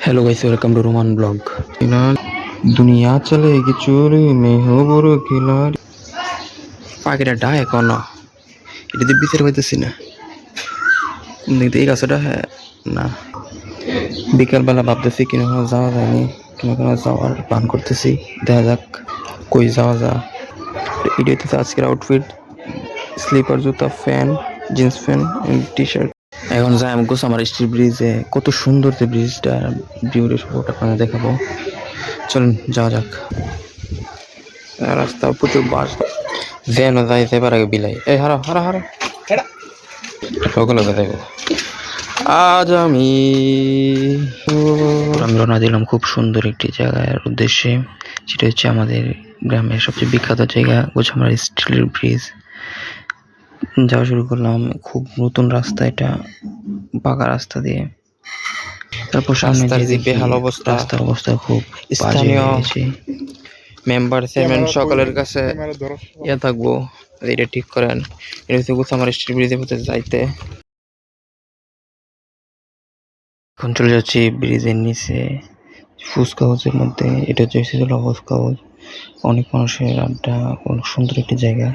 Hello guys, welcome to Roman blog. दुनिया चलेगी चोरी मैं हो বড় খিলাড়ি। পাখিটা ডায় কোন এটা দিয়ে বিচার পাইতেছি না। দেখতে এই গাছটা হ্যাঁ না, বিকালবেলা ভাবতেছি কিনা যাওয়া যায়নি, কিনা কোনো যাওয়ার প্ল্যান করতেছি। দেখা যাক কই যাওয়া যায়। এটা হচ্ছে আজকের আউটফিট: স্লিপার, জুতা, fan, jeans pant, T shirt. এখন যাই আমি গোস আমার স্ট্রিট ব্রিজে, কত সুন্দর যে ব্রিজটা, ভিউটা সবটা আপনাদের দেখাবো। চলুন যাওয়া যাক। রাস্তা প্রচুর বাস, যেন যাই সেবার আগে বিলাই। এই হারা হারা হারা সকলে দেখাবো। আজ আমি রওনা দিলাম খুব সুন্দর একটি জায়গার উদ্দেশ্যে, সেটা হচ্ছে আমাদের গ্রামের সবচেয়ে বিখ্যাত জায়গা গোছামারা স্টিলের ব্রিজ। যাওয়া শুরু করলাম, খুব নতুন রাস্তা, এটা পাকা রাস্তা দিয়ে। তারপর রাস্তার যে বেহাল অবস্থা, রাস্তার অবস্থা খুব স্থানীয় মেম্বার চেয়ারম্যান সকলের কাছে ইয়ে থাকবো, এটা ঠিক করেন। এটা হচ্ছে গোছামারা স্টিল ব্রিজের মধ্যে যাইতে। এখন চলে যাচ্ছি ব্রিজের নিচে ফুচকা হাউসের মধ্যে। এটা হচ্ছে ফুচকা হাউস, অনেক মানুষের আড্ডা, অনেক সুন্দর একটি জায়গা।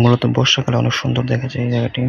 মূলত বর্ষাকালে অনেক সুন্দর দেখা যায় এই জায়গাটি।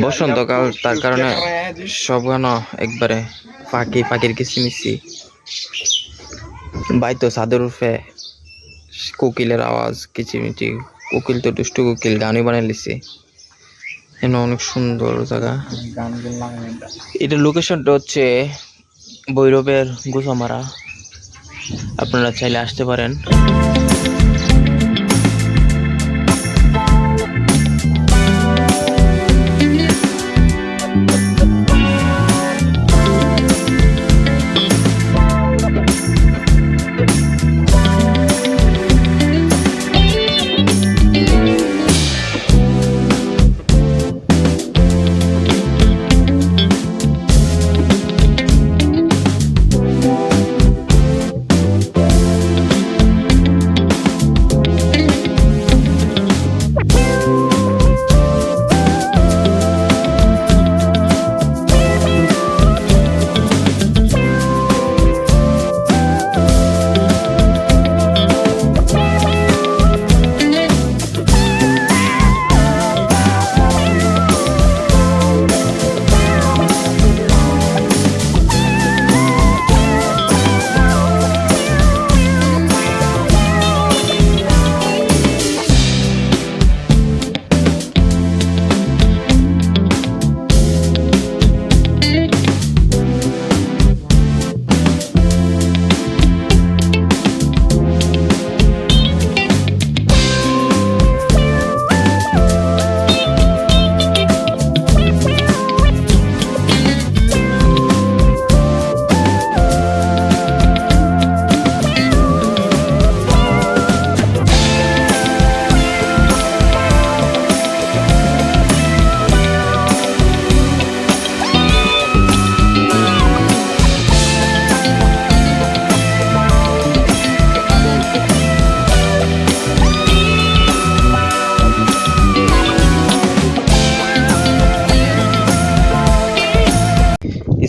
বসন্তকাল, তার কারণে সব গান একবারে পাখির কিচিমিচি। ভাই তো ছাদের উঠে কোকিলের আওয়াজ কিচিমিচি, কোকিল তো দুষ্টু কোকিল গানই বানিয়ে লিছে। এখানে অনেক সুন্দর জায়গা। এটা লোকেশনটা হচ্ছে ভৈরবের গোসামারা, আপনারা চাইলে আসতে পারেন।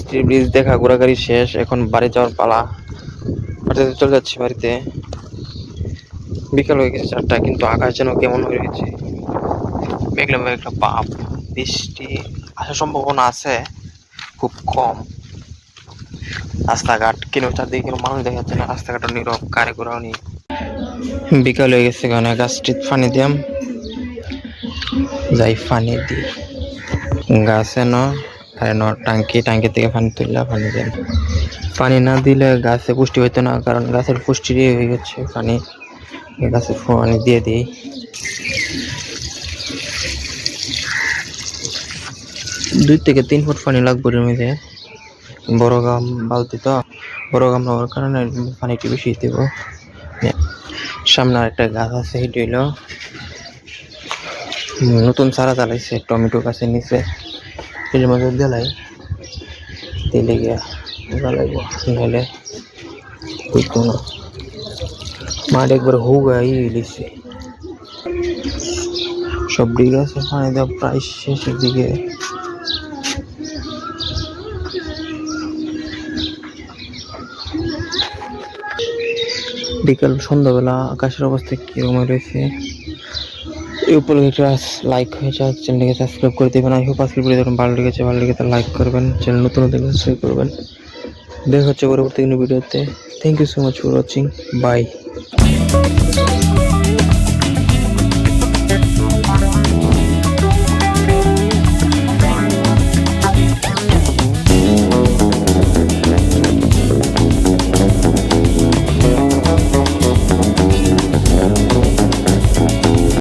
স্টিল ব্রিজ দেখা, ঘোরাঘুরি শেষ, এখন বাড়ি যাওয়ার পালা। বাড়িতে চলে যাচ্ছি বাড়িতে। বিকাল হয়ে গেছে 4টা, কিন্তু আকাশ যেন কেমন হয়ে গেছে, মেঘলা মেঘলা ভাব। বৃষ্টি আসার সম্ভাবনা আছে, খুব কম। রাস্তাঘাট কেন চারদিকে কোনো মানুষ দেখা যাচ্ছে না, রাস্তাঘাট নীরব, গাড়ি ঘোড়াও নেই। বিকাল হয়ে গেছে, গানে গাছটি পানি দিয়াম, যাই পানি দি গাছে টাঙ্কি থেকে পানি তুললে পানি দেন। পানি না দিলে গাছে পুষ্টি হইতো না, কারণ গাছের পুষ্টি হয়ে গেছে পানি, গাছে পানি দিয়ে দিই। দুই থেকে 3 ফুট পানি লাগবে এর মধ্যে। বড় গাম বালতি তো, বড় গাম হওয়ার কারণে পানি একটু বেশি দেব। সামনে একটা গাছ আছে, সেটা হইলো নতুন চারা চালাইছে টমেটো গাছের নিচে, এর মধ্যে দিলাই দিলে গিয়া জ্বালাইব, নাহলে হইতো না। মাঠ একবার হুগাই লিছে। সবজি গাছে পানি দেওয়া প্রায় শেষের দিকে। বিকাল সন্ধ্যাবেলা আকাশের অবস্থা কিরকম রয়েছে। এই উপলক্ষে লাইক হয়েছে, চ্যানেলটিকে সাবস্ক্রাইব করে দেবেন। আই হোপ আজকে ভিডিও ভালো লেগেছে, ভালো লেগে তাহলে লাইক করবেন, চ্যানেল নতুন সাবস্ক্রাইব করবেন। দেখা হচ্ছে পরবর্তী কোনো ভিডিওতে। Thank you so much for watching, by.